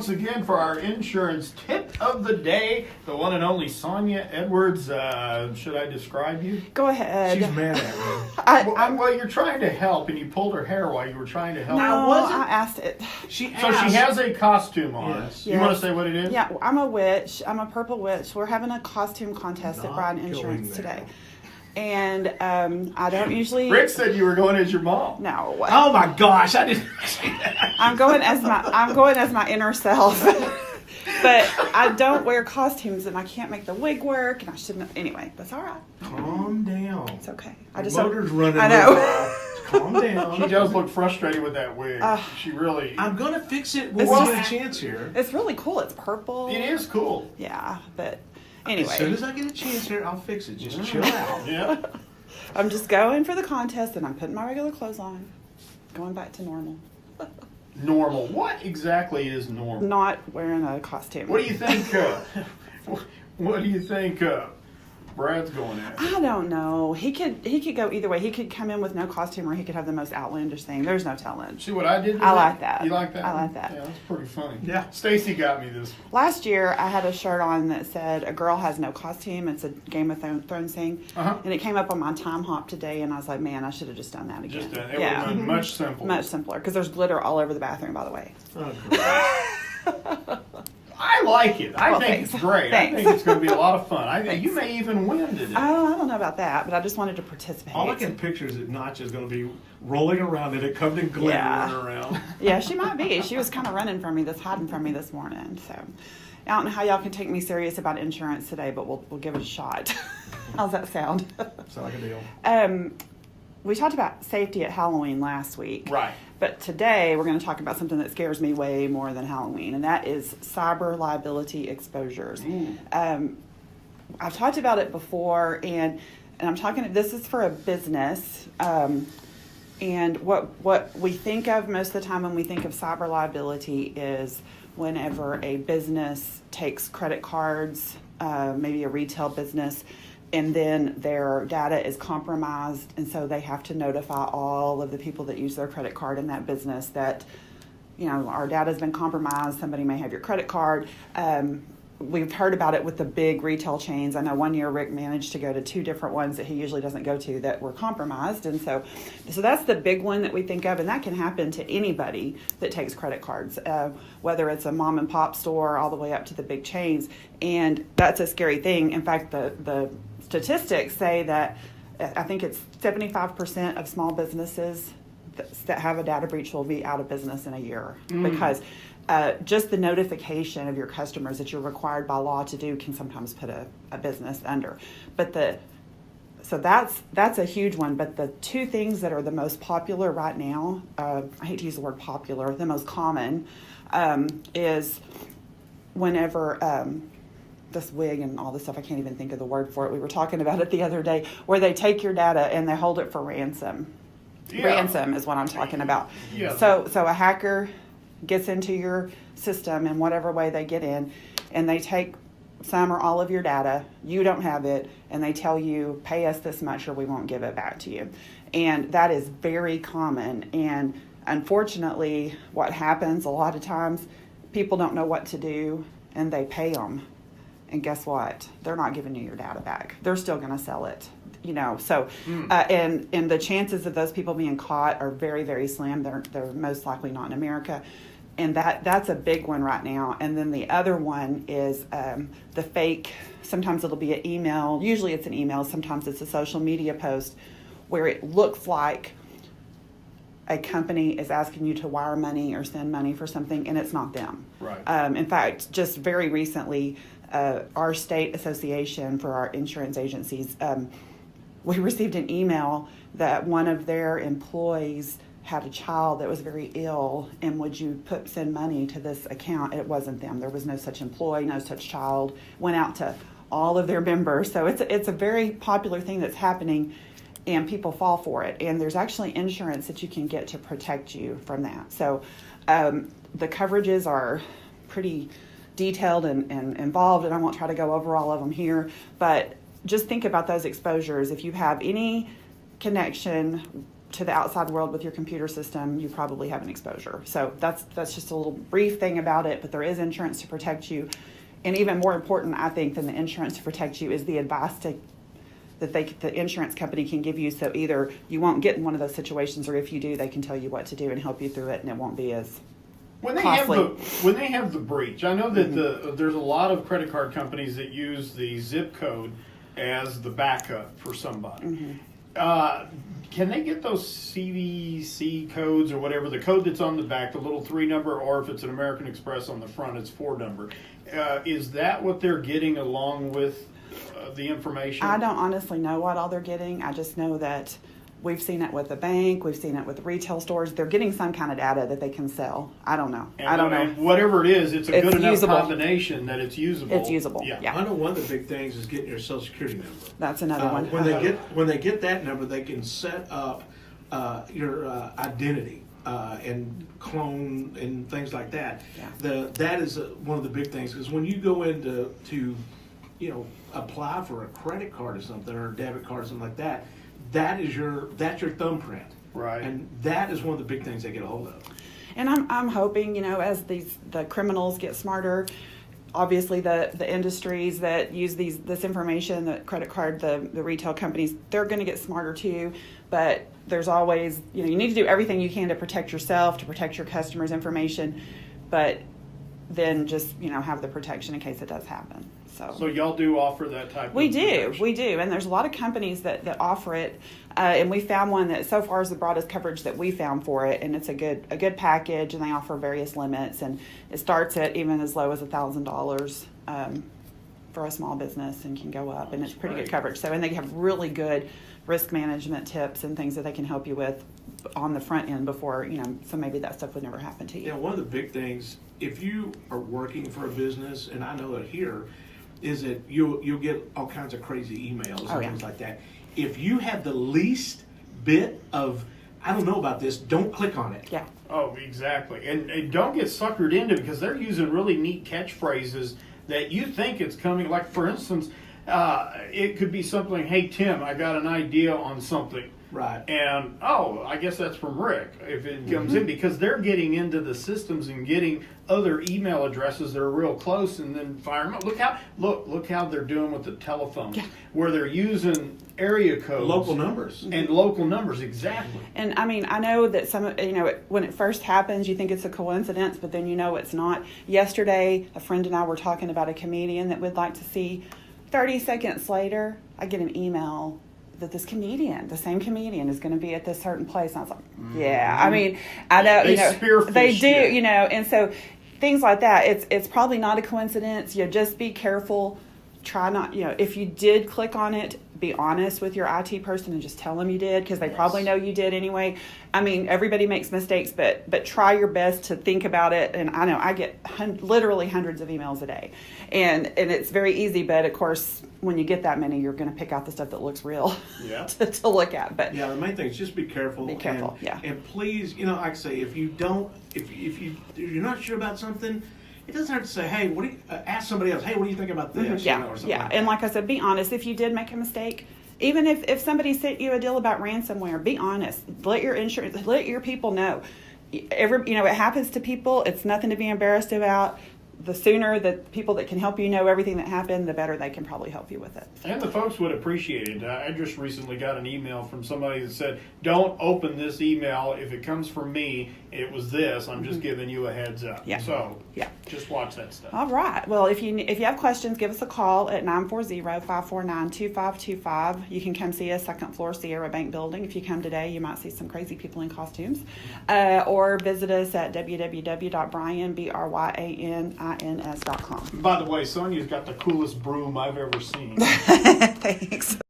once again for our insurance tip of the day. The one and only Sonia Edwards. Should I describe you? Go ahead. She's mad at me. Well, you're trying to help, and you pulled her hair while you were trying to help. No, I wasn't. I asked it. So she has a costume on. Yes. You want to say what it is? Yeah, I'm a witch. I'm a purple witch. We're having a costume contest at Not Brian going Insurance there. today. And I don't usually... Rick said you were going as your mom. No. Oh my gosh, I didn't. I'm going as my inner self. But I don't wear costumes, and I can't make the wig work, and I shouldn't. Anyway, that's all right. Calm down. It's okay. The motor's running. I know. Calm down. She does look frustrated with that wig. She really... I'm gonna fix it. We'll It's give just- it a chance here. It's really cool. It's purple. It is cool. Yeah, but As soon anyway, as I get a chance here, I'll fix it. Just chill out. Yeah. I'm just going for the contest, and I'm putting my regular clothes on, going back to normal. Normal. What exactly is normal? Not wearing a costume. What do you think? What do you think? Brad's going at? I don't know. He could go either way. He could come in with no costume, or he could have the most outlandish thing. There's no telling. See what I did? I like that. You like that? I like that. Yeah, that's pretty funny. Yeah. Stacy got me this. Last year, I had a shirt on that said, "A girl has no costume." It's a Game of Thrones thing. Uh-huh. And it came up on my time hop today, and I was like, man, I should have just done that again. Just it would have been much simpler. Much simpler, because there's glitter all over the bathroom, by the way. Oh, great. I like it. I Well, think thanks. it's great. Thanks. I think it's going to be a lot of fun. I think you may even win today. I don't know about that, but I just wanted to participate. All I can picture is that Notch is going to be rolling around in it, covered in glitter, Yeah. running around. Yeah, she might be. She was kind of hiding from me this morning. So I don't know how y'all can take me serious about insurance today, but we'll give it a shot. How's that sound? Sound like a deal. We talked about safety at Halloween last week. Right. But today we're going to talk about something that scares me way more than Halloween, and that is cyber liability exposures. I've talked about it before, and I'm talking. This is for a business, and what we think of most of the time when we think of cyber liability is whenever a business takes credit cards, maybe a retail business, and then their data is compromised, and so they have to notify all of the people that use their credit card in that business that, our data has been compromised. Somebody may have your credit card. We've heard about it with the big retail chains. I know one year Rick managed to go to 2 different ones that he usually doesn't go to that were compromised, and so that's the big one that we think of, and that can happen to anybody that takes credit cards, whether it's a mom and pop store all the way up to the big chains, and that's a scary thing. In fact, the statistics say that I think it's 75% of small businesses that have a data breach will be out of business in a year because just the notification of your customers that you're required by law to do can sometimes put a business under. So that's a huge one. But the 2 things that are the most popular right now, I hate to use the word popular, the most common is whenever this wig and all this stuff, I can't even think of the word for it. We were talking about it the other day, where they take your data and they hold it for ransom. Yeah. Ransom is what I'm talking about. Yeah. So a hacker gets into your system in whatever way they get in, and they take some or all of your data. You don't have it, and they tell you, pay us this much or we won't give it back to you. And that is very common. And unfortunately, what happens a lot of times, people don't know what to do, and they pay them. And guess what? They're not giving you your data back. They're still going to sell it. So and the chances of those people being caught are very, very slim. They're most likely not in America, and that's a big one right now. And then the other one is the fake. Sometimes it'll be an email. Usually it's an email. Sometimes it's a social media post where it looks like a company is asking you to wire money or send money for something, and it's not them. Right. In fact, just very recently, our state association for our insurance agencies, we received an email that one of their employees had a child that was very ill, and would you send money to this account? It wasn't them. There was no such employee, no such child. Went out to all of their members. So it's a very popular thing that's happening, and people fall for it. And there's actually insurance that you can get to protect you from that. So the coverages are pretty detailed and involved, and I won't try to go over all of them here, but just think about those exposures. If you have any connection to the outside world with your computer system, you probably have an exposure. So that's just a little brief thing about it, but there is insurance to protect you. And even more important, I think, than the insurance to protect you is the advice that the insurance company can give you, so either you won't get in one of those situations, or if you do, they can tell you what to do and help you through it, and it won't be as costly. When they have the breach, I know that there's a lot of credit card companies that use the zip code as the backup for somebody. Can they get those CVC codes or whatever, the code that's on the back, the little 3 number, or if it's an American Express on the front, it's 4 number? Is that what they're getting along with the information? I don't honestly know what all they're getting. I just know that we've seen it with the bank. We've seen it with the retail stores. They're getting some kind of data that they can sell. I don't know. I don't know. Whatever it is, it's a good enough usable. Combination that it's usable. It's usable. Yeah. I know one of the big things is getting your Social Security number. That's another one. When they get that number, they can set up your identity and clone and things like that. Yeah. That is one of the big things, because when you go into apply for a credit card or something, or a debit card or something like that, that's your thumbprint. Right. And that is one of the big things they get a hold of. And I'm hoping, as the criminals get smarter, obviously the industries that use this information, the credit card, the retail companies, they're going to get smarter too. But there's always, you need to do everything you can to protect yourself, to protect your customers' information, but then just, have the protection in case it does happen. So y'all do offer that type of protection? We do. And there's a lot of companies that offer it. And we found one that so far is the broadest coverage that we found for it. And it's a good package, and they offer various limits. And it starts at even as low as $1,000 for a small business, and can go up. And it's pretty good coverage. So, and they have really good risk management tips and things that they can help you with on the front end before, so maybe that stuff would never happen to you. Yeah, one of the big things, if you are working for a business, and I know it here, is that you'll get all kinds of crazy emails and things like that. If you have the least bit of, I don't know about this, don't click on it. Yeah. Oh, exactly. And don't get suckered into it, because they're using really neat catchphrases that you think it's coming. Like, for instance, it could be something, hey, Tim, I got an idea on something. Right. And, I guess that's from Rick, if it comes in, because they're getting into the systems and getting other email addresses that are real close, and then fire them up. Look how they're doing with the telephones, where they're using area codes. Local numbers. And local numbers, exactly. And I know that some, when it first happens, you think it's a coincidence, but then it's not. Yesterday, a friend and I were talking about a comedian that we'd like to see. 30 seconds later, I get an email that this comedian, the same comedian, is going to be at this certain place. And I was like, yeah. I mean, I know, they do, and so things like that. It's probably not a coincidence. Just be careful. Try not, if you did click on it, be honest with your IT person and just tell them you did, because they probably know you did anyway. I mean, everybody makes mistakes, but try your best to think about it. And I know I get literally hundreds of emails a day, and it's very easy. But of course, when you get that many, you're going to pick out the stuff that looks real to look at. But the main thing is just be careful. Be careful. And please, like I say, if you're not sure about something, it doesn't have to say, hey, what do you, ask somebody else, hey, what do you think about this? Or something like and that. like I said, be honest. If you did make a mistake, even if somebody sent you a deal about ransomware, be honest. Let your people know. It happens to people. It's nothing to be embarrassed about. The sooner that people that can help you know everything that happened, the better they can probably help you with it. And the folks would appreciate it. I just recently got an email from somebody that said, don't open this email. If it comes from me, it was this. I'm just giving you a heads up. So just watch that stuff. All right. Well, if you have questions, give us a call at 940-549-2525. You can come see us, second floor Sierra Bank Building. If you come today, you might see some crazy people in costumes. Or visit us at www.bryanins.com. By the way, Sonia's got the coolest broom I've ever seen. Thanks.